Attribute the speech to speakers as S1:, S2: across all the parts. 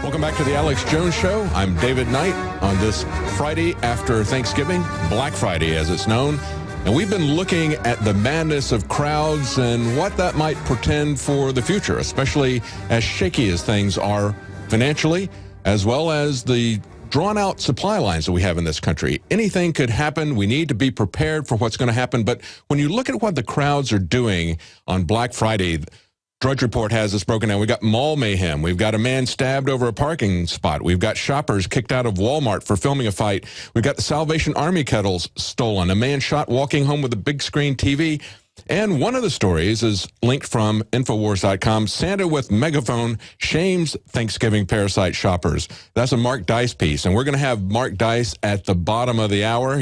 S1: Welcome back to the Alex Jones Show. I'm David Knight on this Friday after Thanksgiving, Black Friday as it's known. And we've been looking at the madness of crowds and what that might portend for the future, especially as shaky as things are financially, as well as the drawn-out supply lines that we have in this country. Anything could happen. We need to be prepared for what's going to happen. But when you look at what the crowds are doing on Black Friday, Drudge Report has this broken down. We've got mall mayhem. We've got a man stabbed over a parking spot. We've got shoppers kicked out of Walmart for filming a fight. We've got the Salvation Army kettles stolen. A man shot walking home with a big screen TV. And one of the stories is linked from Infowars.com. Santa with megaphone shames Thanksgiving parasite shoppers. That's a Mark Dice piece. And we're going to have Mark Dice at the bottom of the hour.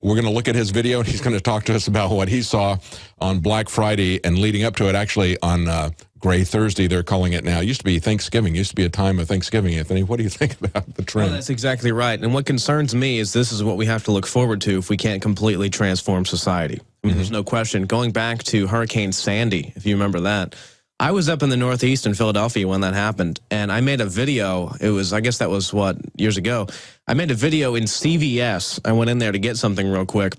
S1: We're going to look at his video, and he's going to talk to us about what he saw on Black Friday and leading up to it, actually, on Gray Thursday, they're calling it now. It used to be Thanksgiving. It used to be a time of Thanksgiving, Anthony. What do you think about the trend?
S2: Well, that's exactly right. And what concerns me is this is what we have to look forward to if we can't completely transform society. I mean, there's no question. Going back to Hurricane Sandy, if you remember that, I was up in the Northeast in Philadelphia when that happened, and I made a video. I guess that was, years ago. I made a video in CVS. I went in there to get something real quick.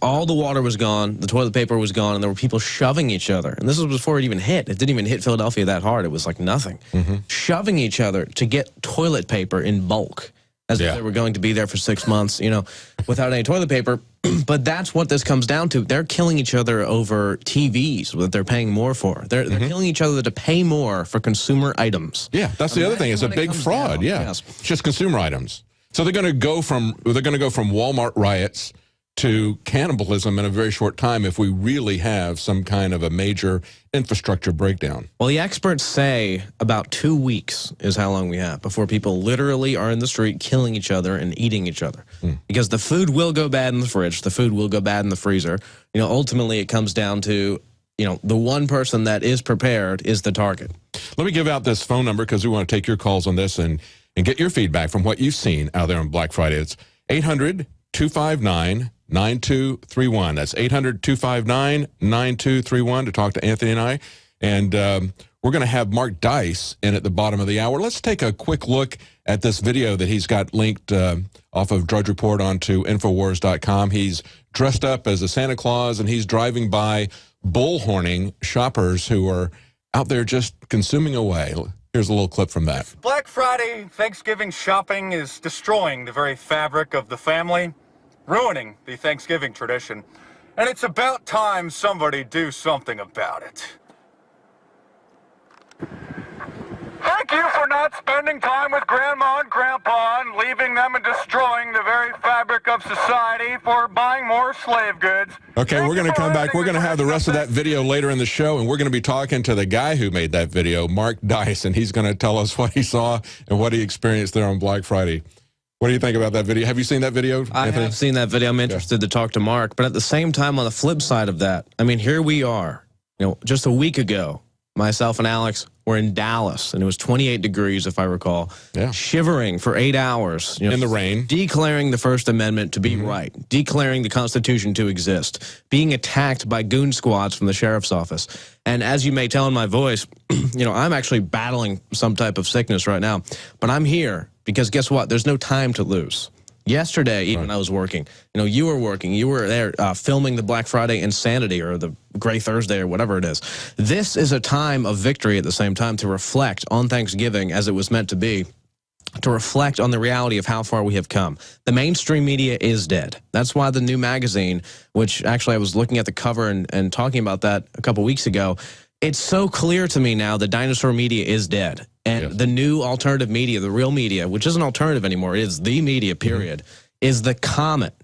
S2: All the water was gone, the toilet paper was gone, and there were people shoving each other. And this was before it even hit. It didn't even hit Philadelphia that hard. It was like nothing. Shoving each other to get toilet paper in bulk, as if they were going to be there for 6 months, without any toilet paper. But that's what this comes down to. They're killing each other over TVs that they're paying more for. They're killing each other to pay more for consumer items.
S1: Yeah, that's the other thing. It's a big fraud. It's just consumer items. So they're going to go from Walmart riots to cannibalism in a very short time if we really have some kind of a major infrastructure breakdown.
S2: Well, the experts say about 2 weeks is how long we have before people literally are in the street killing each other and eating each other. Because the food will go bad in the fridge, the food will go bad in the freezer. Ultimately it comes down to, the one person that is prepared is the target.
S1: Let me give out this phone number because we want to take your calls on this and get your feedback from what you've seen out there on Black Friday. It's 800-259-9231. That's 800-259-9231 to talk to Anthony and I. And we're going to have Mark Dice in at the bottom of the hour. Let's take a quick look at this video that he's got linked off of Drudge Report onto Infowars.com. He's dressed up as a Santa Claus, and he's driving by bullhorning shoppers who are out there just consuming away. Here's a little clip from that.
S3: Black Friday Thanksgiving shopping is destroying the very fabric of the family, ruining the Thanksgiving tradition, and it's about time somebody do something about it. Thank you for not spending time with Grandma and Grandpa and leaving them and destroying the very fabric of society for buying more slave goods.
S1: Okay, we're going to come back. We're going to have the rest of that video later in the show, and we're going to be talking to the guy who made that video, Mark Dice, and he's going to tell us what he saw and what he experienced there on Black Friday. What do you think about that video? Have you seen that video, Anthony?
S2: I have seen that video. I'm interested to talk to Mark. But at the same time, on the flip side of that, I mean, here we are. Just a week ago, myself and Alex were in Dallas, and it was 28 degrees, if I recall, shivering for 8 hours.
S1: In the rain.
S2: Declaring the First Amendment to be right, declaring the Constitution to exist, being attacked by goon squads from the sheriff's office. And as you may tell in my voice, I'm actually battling some type of sickness right now. But I'm here because guess what? There's no time to lose. Yesterday, even I was working. You were working. You were there filming the Black Friday Insanity or the Gray Thursday or whatever it is. This is a time of victory at the same time to reflect on Thanksgiving as it was meant to be, to reflect on the reality of how far we have come. The mainstream media is dead. That's why the new magazine, which actually I was looking at the cover and talking about that a couple weeks ago, it's so clear to me now that dinosaur media is dead. And the new alternative media, the real media, which isn't alternative anymore, it is the media, period, is the comet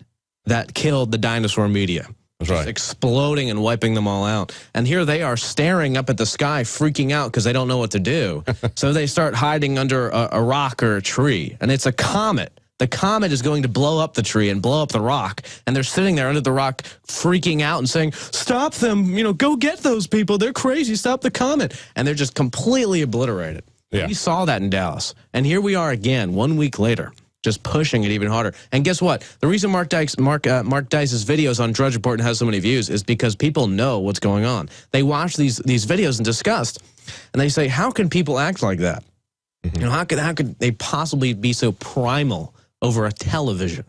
S2: that killed the dinosaur media.
S1: That's right.
S2: Exploding and wiping them all out. And here they are staring up at the sky, freaking out because they don't know what to do. So they start hiding under a rock or a tree. And it's a comet. The comet is going to blow up the tree and blow up the rock. And they're sitting there under the rock freaking out and saying, stop them, go get those people. They're crazy. Stop the comet. And they're just completely obliterated. Yeah. We saw that in Dallas. And here we are again, 1 week later, just pushing it even harder. And guess what? The reason Mark Dice's videos on Drudge Report has so many views is because people know what's going on. They watch these videos and discuss, and they say, how can people act like that? You know, how could they possibly be so primal over a television?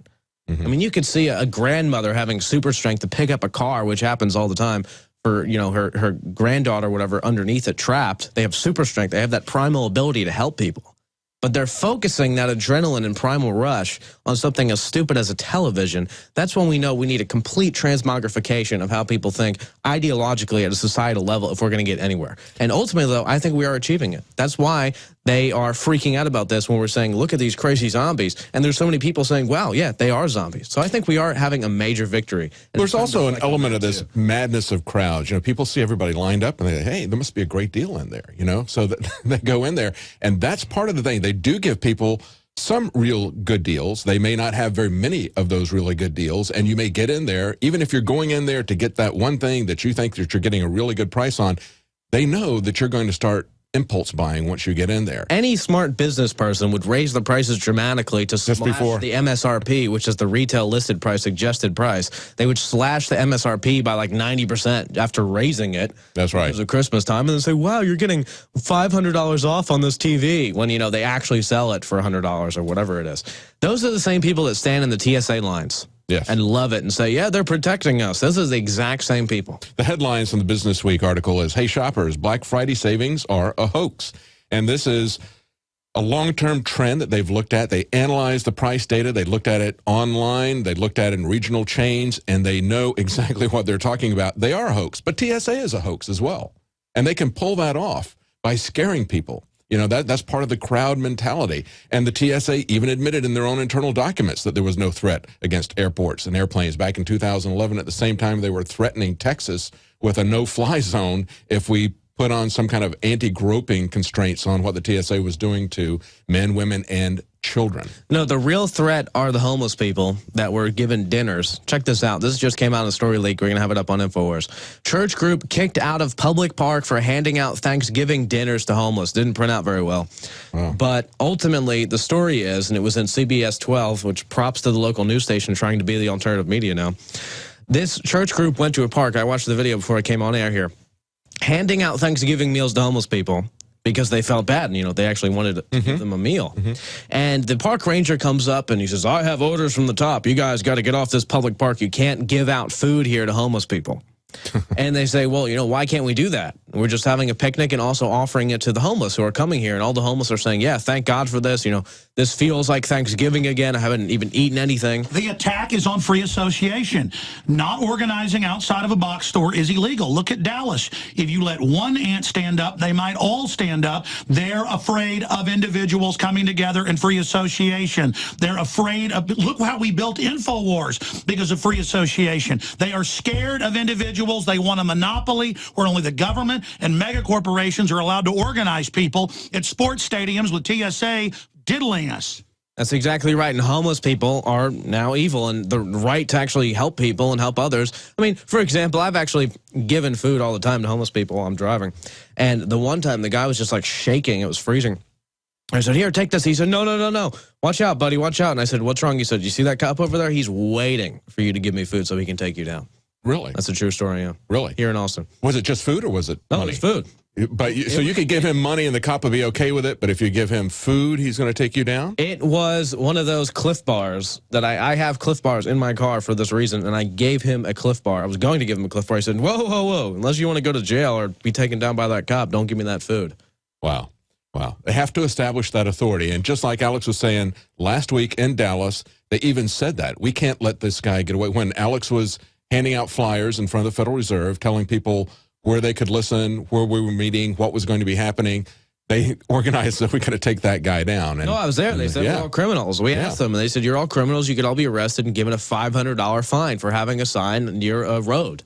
S2: I mean, you could see a grandmother having super strength to pick up a car, which happens all the time, for, you know, her granddaughter or whatever underneath it trapped. They have super strength. They have that primal ability to help people. But they're focusing that adrenaline and primal rush on something as stupid as a television. That's when we know we need a complete transmogrification of how people think ideologically at a societal level if we're going to get anywhere. And ultimately, though, I think we are achieving it. That's why they are freaking out about this when we're saying, look at these crazy zombies. And there's so many people saying, wow, yeah, they are zombies. So I think we are having a major victory.
S1: There's also an element of this madness of crowds. You know, people see everybody lined up and they say, hey, there must be a great deal in there, you know, so that they go in there. And that's part of the thing. They do give people some real good deals. They may not have very many of those really good deals, and you may get in there, even if you're going in there to get that one thing that you think that you're getting a really good price on, they know that you're going to start impulse buying once you get in there.
S2: Any smart business person would raise the prices dramatically to slash the MSRP, which is the retail listed price, suggested price. They would slash the MSRP by like 90% after raising it.
S1: That's right.
S2: Because of Christmas time, and then say, wow, you're getting $500 off on this TV, when, you know, they actually sell it for $100 or whatever it is. Those are the same people that stand in the TSA lines.
S1: Yes.
S2: And love it and say, yeah, they're protecting us. This is the exact same people.
S1: The headlines from the Business Week article is, hey, shoppers, Black Friday savings are a hoax. And this is a long-term trend that they've looked at. They analyzed the price data. They looked at it online. They looked at it in regional chains, and they know exactly what they're talking about. They are a hoax, but TSA is a hoax as well. And they can pull that off by scaring people. You know, that's part of the crowd mentality. And the TSA even admitted in their own internal documents that there was no threat against airports and airplanes back in 2011. At the same time, they were threatening Texas with a no-fly zone if we put on some kind of anti-groping constraints on what the TSA was doing to men, women, and children.
S2: No, the real threat are the homeless people that were given dinners. Check this out. This just came out in a story leak. We're going to have it up on InfoWars. Church group kicked out of public park for handing out Thanksgiving dinners to homeless. Didn't print out very well. Wow. But ultimately, the story is, and it was in CBS 12, which props to the local news station trying to be the alternative media now. This church group went to a park. I watched the video before I came on air here. Handing out Thanksgiving meals to homeless people because they felt bad, and, you know, they actually wanted to give them a meal. And the park ranger comes up and he says, I have orders from the top. You guys got to get off this public park. You can't give out food here to homeless people. And they say, well, you know, why can't we do that? We're just having a picnic and also offering it to the homeless who are coming here. And all the homeless are saying, yeah, thank God for this. You know, this feels like Thanksgiving again. I haven't even eaten anything.
S4: The attack is on free association. Not organizing outside of a box store is illegal. Look at Dallas. If you let one ant stand up, they might all stand up. They're afraid of individuals coming together in free association. They're afraid of, look how we built InfoWars because of free association. They are scared of individuals. They want a monopoly where only the government and mega corporations are allowed to organize people at sports stadiums with TSA diddling us.
S2: That's exactly right. And homeless people are now evil, and the right to actually help people and help others. I mean, for example, I've actually given food all the time to homeless people while I'm driving. And the one time the guy was just like shaking. It was freezing. I said, here, take this. He said, no, no, no, no. Watch out, buddy. Watch out. And I said, what's wrong? He said, you see that cop over there? He's waiting for you to give me food so he can take you down.
S1: Really?
S2: That's a true story, yeah.
S1: Really?
S2: Here in Austin.
S1: Was it just food or was it money?
S2: No, it was food.
S1: But so you could give him money and the cop would be okay with it, but if you give him food, he's going to take you down?
S2: It was one of those Cliff Bars that I have Cliff Bars in my car for this reason, and I gave him a Cliff Bar. I was going to give him a Cliff Bar. He said, whoa, whoa, whoa, unless you want to go to jail or be taken down by that cop, don't give me that food.
S1: Wow. Wow. They have to establish that authority. And just like Alex was saying last week in Dallas, they even said that. We can't let this guy get away. When Alex was handing out flyers in front of the Federal Reserve, telling people where they could listen, where we were meeting, what was going to be happening, they organized that we're going to take that guy down. And,
S2: no, I was there. They said we're all criminals. We asked them, and they said, you're all criminals. You could all be arrested and given a $500 fine for having a sign near a road.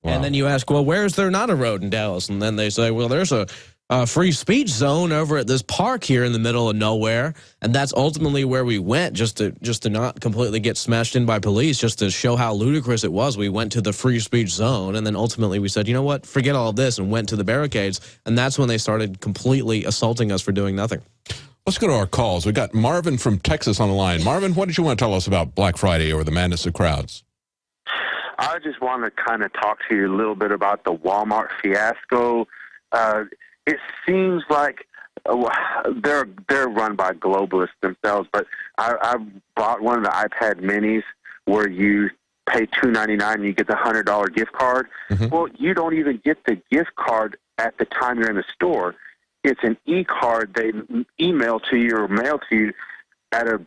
S2: Wow. And then you ask, well, where is there not a road in Dallas? And then they say, well, there's a free speech zone over at this park here in the middle of nowhere, and that's ultimately where we went, just to not completely get smashed in by police, just to show how ludicrous it was. We went to the free speech zone, and then ultimately we said, you know what, forget all of this, and went to the barricades, and that's when they started completely assaulting us for doing nothing.
S1: Let's go to our calls. We got Marvin from Texas on the line. Marvin, what did you want to tell us about Black Friday or the madness of crowds?
S5: I just want to kind of talk to you a little bit about the Walmart fiasco. It seems like They're run by globalists themselves, but I bought one of the iPad minis where you pay $2.99 and you get the $100 gift card. Well, you don't even get the gift card at the time you're in the store. It's an e-card they email to you or mail to you at a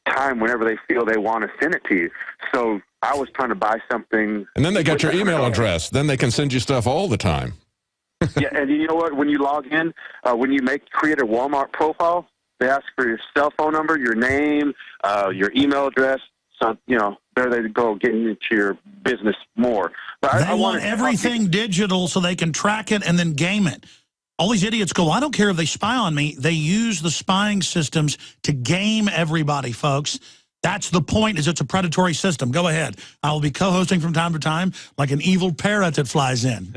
S5: time whenever they feel they want to send it to you. So I was trying to buy something.
S1: And then they got your email address. Then they can send you stuff all the time.
S5: Yeah, and you know what? When you log in, when you create a Walmart profile, they ask for your cell phone number, your name, your email address. So, there they go, getting into your business more. But
S4: they want everything digital so they can track it and then game it. All these idiots go, I don't care if they spy on me. They use the spying systems to game everybody, folks. That's the point, is it's a predatory system. Go ahead. I will be co-hosting from time to time like an evil parrot that flies in.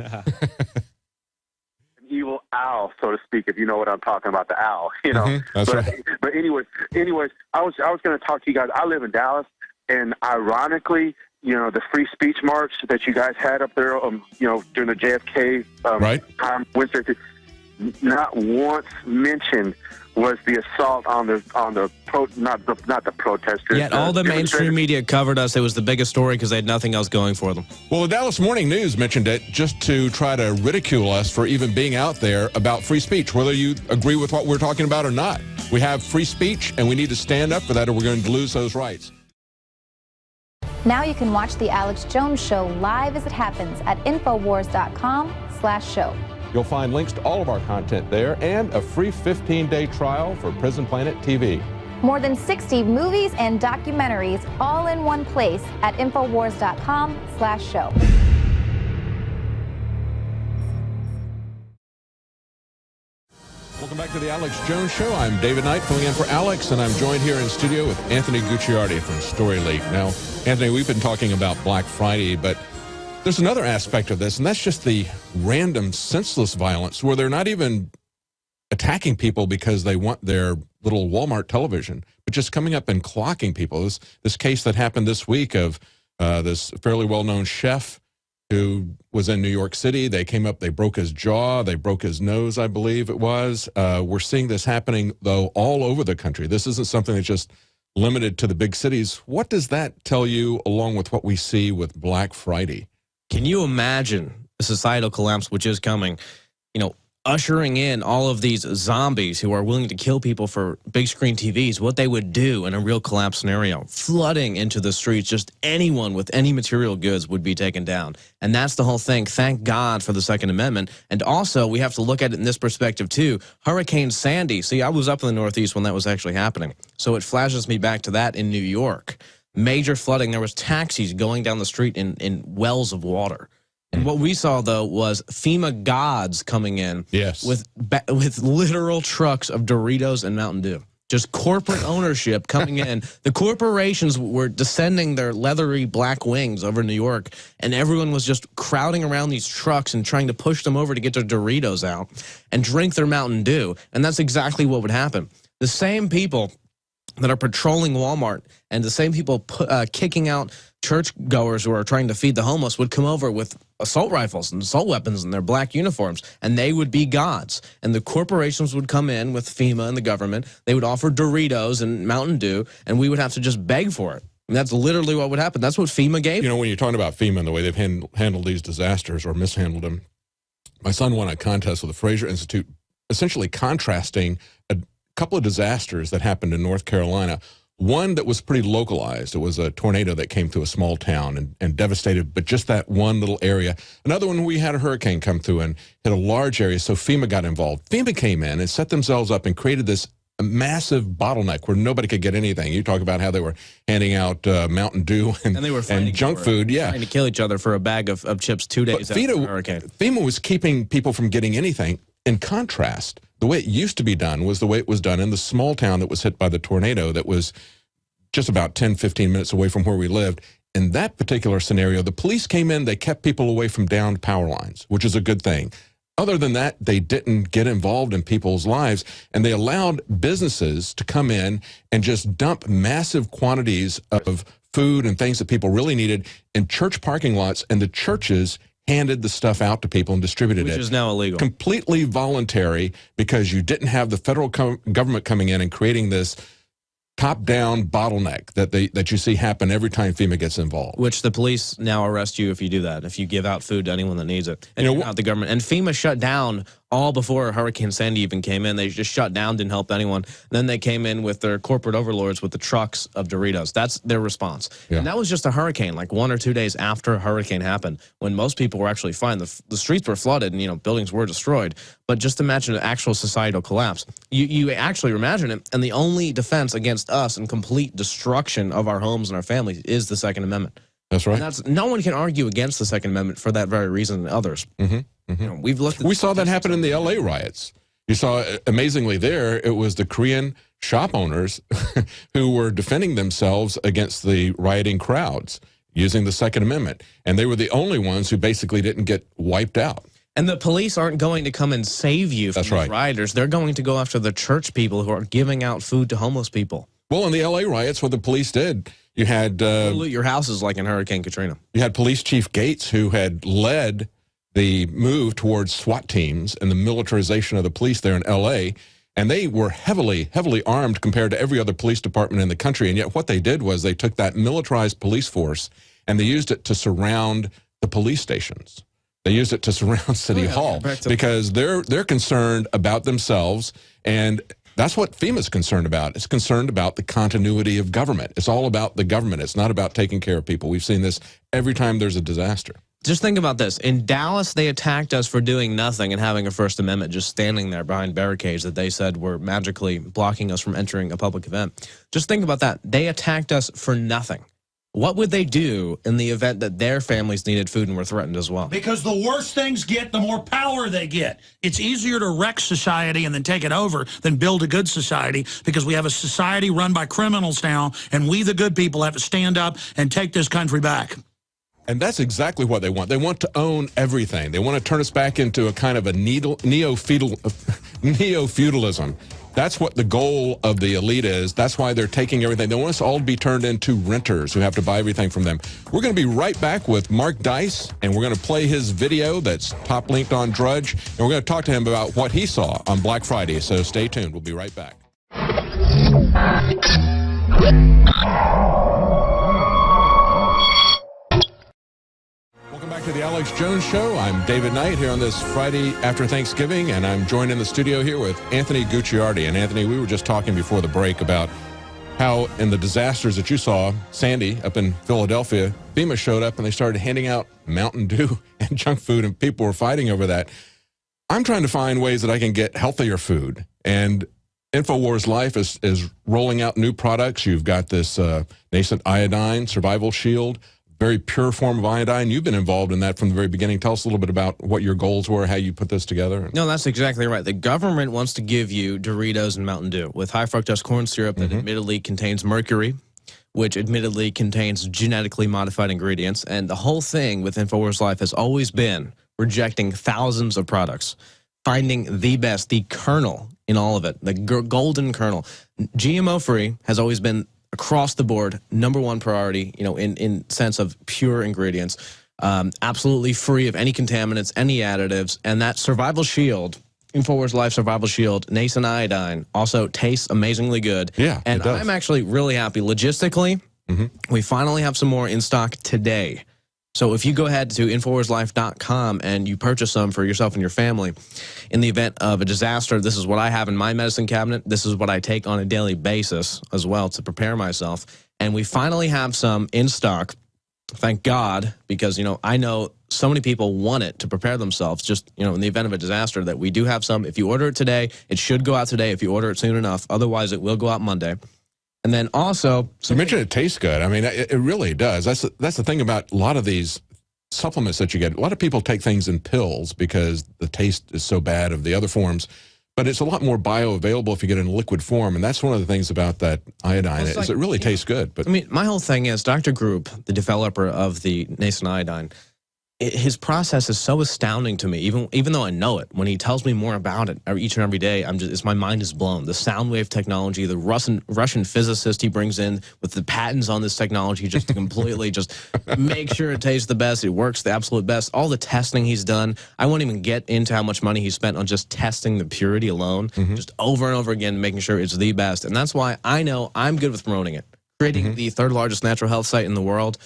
S5: Evil owl, so to speak, if you know what I'm talking about, the owl,
S1: That's right.
S5: But anyways, I was going to talk to you guys. I live in Dallas, and ironically, the free speech march that you guys had up there, during the JFK time, Wednesday, not once mentioned was the assault on the not the protesters.
S2: Yet all the mainstream media covered us. It was the biggest story because they had nothing else going for them.
S1: Well, the Dallas Morning News mentioned it just to try to ridicule us for even being out there about free speech, whether you agree with what we're talking about or not. We have free speech, and we need to stand up for that, or we're going to lose those rights.
S6: Now you can watch The Alex Jones Show live as it happens at Infowars.com/show.
S1: You'll find links to all of our content there and a free 15-day trial for Prison Planet TV.
S6: More than 60 movies and documentaries all in one place at Infowars.com/show.
S1: Welcome back to the Alex Jones Show. I'm David Knight filling in for Alex, and I'm joined here in studio with Anthony Gucciardi from Story Leak. Now, Anthony, we've been talking about Black Friday, but there's another aspect of this, and that's just the random, senseless violence where they're not even attacking people because they want their little Walmart television, but just coming up and clocking people. This case that happened this week of this fairly well-known chef who was in New York City. They came up, they broke his jaw, they broke his nose, I believe it was. We're seeing this happening, though, all over the country. This isn't something that's just limited to the big cities. What does that tell you, along with what we see with Black Friday?
S2: Can you imagine the societal collapse which is coming, ushering in all of these zombies who are willing to kill people for big screen TVs, what they would do in a real collapse scenario, flooding into the streets, just anyone with any material goods would be taken down. And that's the whole thing. Thank God for the Second Amendment. And also, we have to look at it in this perspective too. Hurricane Sandy, see, I was up in the Northeast when that was actually happening. So it flashes me back to that in New York. Major flooding. There was taxis going down the street in wells of water. And what we saw, though, was FEMA gods coming in with literal trucks of Doritos and Mountain Dew. Just corporate ownership coming in. The corporations were descending their leathery black wings over New York, and everyone was just crowding around these trucks and trying to push them over to get their Doritos out and drink their Mountain Dew. And that's exactly what would happen. The same people that are patrolling Walmart and the same people kicking out churchgoers who are trying to feed the homeless would come over with assault rifles and assault weapons in their black uniforms, and they would be gods. And the corporations would come in with FEMA and the government. They would offer Doritos and Mountain Dew, and we would have to just beg for it. And that's literally what would happen. That's what FEMA gave.
S1: When you're talking about FEMA and the way they've handled these disasters or mishandled them, my son won a contest with the Fraser Institute, essentially contrasting a couple of disasters that happened in North Carolina. One that was pretty localized. It was a tornado that came through a small town and devastated, but just that one little area. Another one, we had a hurricane come through and hit a large area, so FEMA got involved. FEMA came in and set themselves up and created this massive bottleneck where nobody could get anything. You talk about how they were handing out Mountain Dew and
S2: they were
S1: junk food. Yeah,
S2: trying to kill each other for a bag of chips 2 days after the hurricane.
S1: FEMA was keeping people from getting anything. In contrast, the way it used to be done was the way it was done in the small town that was hit by the tornado that was just about 10, 15 minutes away from where we lived. In that particular scenario, the police came in, they kept people away from downed power lines, which is a good thing. Other than that, they didn't get involved in people's lives, and they allowed businesses to come in and just dump massive quantities of food and things that people really needed in church parking lots, and the churches handed the stuff out to people and distributed it.
S2: Which is now illegal.
S1: Completely voluntary, because you didn't have the federal government coming in and creating this top-down bottleneck that you see happen every time FEMA gets involved.
S2: Which the police now arrest you if you do that, if you give out food to anyone that needs it. And
S1: you know,
S2: not the government. And FEMA shut down all before Hurricane Sandy even came in. They just shut down, didn't help anyone. Then they came in with their corporate overlords with the trucks of Doritos. That's their response. Yeah. And that was just a hurricane, like 1 or 2 days after a hurricane happened, when most people were actually fine. The streets were flooded and, you know, buildings were destroyed. But just imagine an actual societal collapse. You actually imagine it, and the only defense against us and complete destruction of our homes and our families is the Second Amendment.
S1: That's right.
S2: And no one can argue against the Second Amendment for that very reason and others.
S1: Mm-hmm. Mm-hmm.
S2: You know, we
S1: saw that happen in the LA riots. You saw, amazingly there, it was the Korean shop owners who were defending themselves against the rioting crowds using the Second Amendment. And they were the only ones who basically didn't get wiped out.
S2: And the police aren't going to come and save you from the rioters. They're going to go after the church people who are giving out food to homeless people.
S1: Well, in the LA riots, what the police did, you had
S2: loot your houses like in Hurricane Katrina.
S1: You had Police Chief Gates, who had led the move towards SWAT teams and the militarization of the police there in LA, and they were heavily armed compared to every other police department in the country. And yet what they did was they took that militarized police force and they used it to surround the police stations. They used it to surround City Hall because they're concerned about themselves, and that's what FEMA's concerned about. It's concerned about the continuity of government. It's all about the government. It's not about taking care of people. We've seen this every time there's a disaster.
S2: Just think about this. In Dallas, they attacked us for doing nothing and having a First Amendment just standing there behind barricades that they said were magically blocking us from entering a public event. Just think about that. They attacked us for nothing. What would they do in the event that their families needed food and were threatened as well?
S4: Because the worse things get, the more power they get. It's easier to wreck society and then take it over than build a good society, because we have a society run by criminals now, and we, the good people, have to stand up and take this country back.
S1: And that's exactly what they want. They want to own everything. They want to turn us back into a kind of a neo-feudalism. That's what the goal of the elite is. That's why they're taking everything. They want us all to be turned into renters who have to buy everything from them. We're going to be right back with Mark Dice, and we're going to play his video that's top linked on Drudge, and we're going to talk to him about what he saw on Black Friday. So stay tuned. We'll be right back. Welcome back to the Alex Jones Show. I'm David Knight here on this Friday after Thanksgiving, and I'm joined in the studio here with Anthony Gucciardi. And Anthony, we were just talking before the break about how in the disasters that you saw, Sandy up in Philadelphia, FEMA showed up and they started handing out Mountain Dew and junk food, and people were fighting over that. I'm trying to find ways that I can get healthier food, and InfoWars Life is rolling out new products. You've got this nascent iodine survival shield, very pure form of iodine. You've been involved in that from the very beginning. Tell us a little bit about what your goals were, how you put this together.
S2: No, that's exactly right. The government wants to give you Doritos and Mountain Dew with high fructose corn syrup that admittedly contains mercury, which admittedly contains genetically modified ingredients. And the whole thing with InfoWars Life has always been rejecting thousands of products, finding the best, the kernel in all of it, the golden kernel. GMO-free has always been across the board, #1 priority, you know, in sense of pure ingredients, absolutely free of any contaminants, any additives, and that survival shield, InfoWars Life Survival Shield, nascent iodine, also tastes amazingly good.
S1: Yeah,
S2: and
S1: it does.
S2: I'm actually really happy. Logistically, we finally have some more in stock today. So if you go ahead to InfoWarsLife.com and you purchase some for yourself and your family, in the event of a disaster, this is what I have in my medicine cabinet. This is what I take on a daily basis as well to prepare myself. And we finally have some in stock. Thank God, because, you know, I know so many people want it to prepare themselves just, you know, in the event of a disaster, that we do have some. If you order it today, it should go out today if you order it soon enough. Otherwise, it will go out Monday. And then also,
S1: you mentioned it tastes good. I mean, it really does. That's the thing about a lot of these supplements that you get. A lot of people take things in pills because the taste is so bad of the other forms, but it's a lot more bioavailable if you get it in liquid form. And that's one of the things about that iodine is it really tastes good. But
S2: I mean, my whole thing is Dr. Group, the developer of the nascent iodine, his process is so astounding to me, even though I know it. When he tells me more about it each and every day, my mind is blown. The sound wave technology, the Russian physicist he brings in with the patents on this technology just to completely just make sure it tastes the best, it works the absolute best. All the testing he's done, I won't even get into how much money he spent on just testing the purity alone, just over and over again, making sure it's the best. And that's why I know I'm good with promoting it. Creating the third largest natural health site in the world,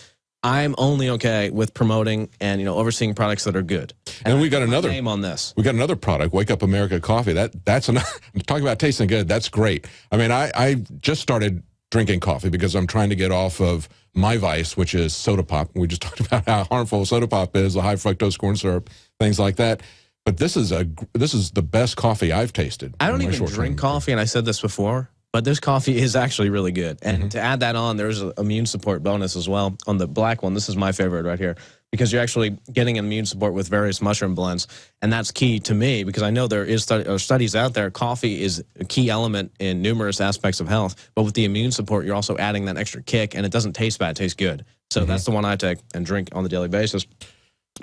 S2: I'm only okay with promoting and overseeing products that are good.
S1: And we got another
S2: name on this.
S1: We got another product, Wake Up America Coffee. That's talking about tasting good. That's great. I mean, I just started drinking coffee because I'm trying to get off of my vice, which is soda pop. We just talked about how harmful soda pop is, the high fructose corn syrup, things like that. But this is the best coffee I've tasted.
S2: I don't even drink coffee, and I said this before. But this coffee is actually really good. And to add that on, there's an immune support bonus as well on the black one. This is my favorite right here because you're actually getting immune support with various mushroom blends. And that's key to me because I know there is studies out there. Coffee is a key element in numerous aspects of health. But with the immune support, you're also adding that extra kick. And it doesn't taste bad. It tastes good. So that's the one I take and drink on the daily basis.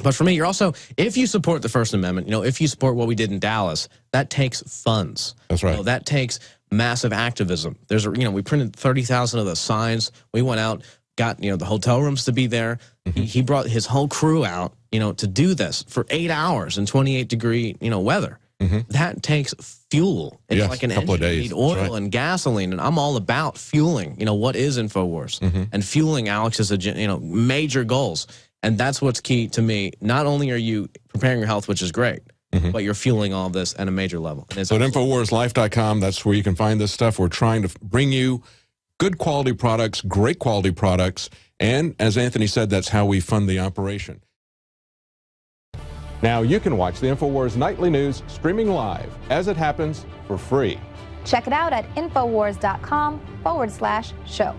S2: But for me, you're also, if you support the First Amendment, if you support what we did in Dallas, that takes funds.
S1: That's right.
S2: That takes massive activism. There's we printed 30,000 of the signs. We went out, got the hotel rooms to be there. He brought his whole crew out, to do this for 8 hours in 28-degree weather. That takes fuel. It's like an
S1: couple
S2: engine.
S1: of days.
S2: You need oil and gasoline, and I'm all about fueling. What is InfoWars and fueling Alex's major goals. And that's what's key to me. Not only are you preparing your health, which is great, but you're fueling all this at a major level.
S1: So at InfoWarsLife.com, that's where you can find this stuff. We're trying to bring you good quality products, great quality products, and as Anthony said, that's how we fund the operation. Now you can watch the InfoWars Nightly News streaming live as it happens for free.
S6: Check it out at InfoWars.com/show.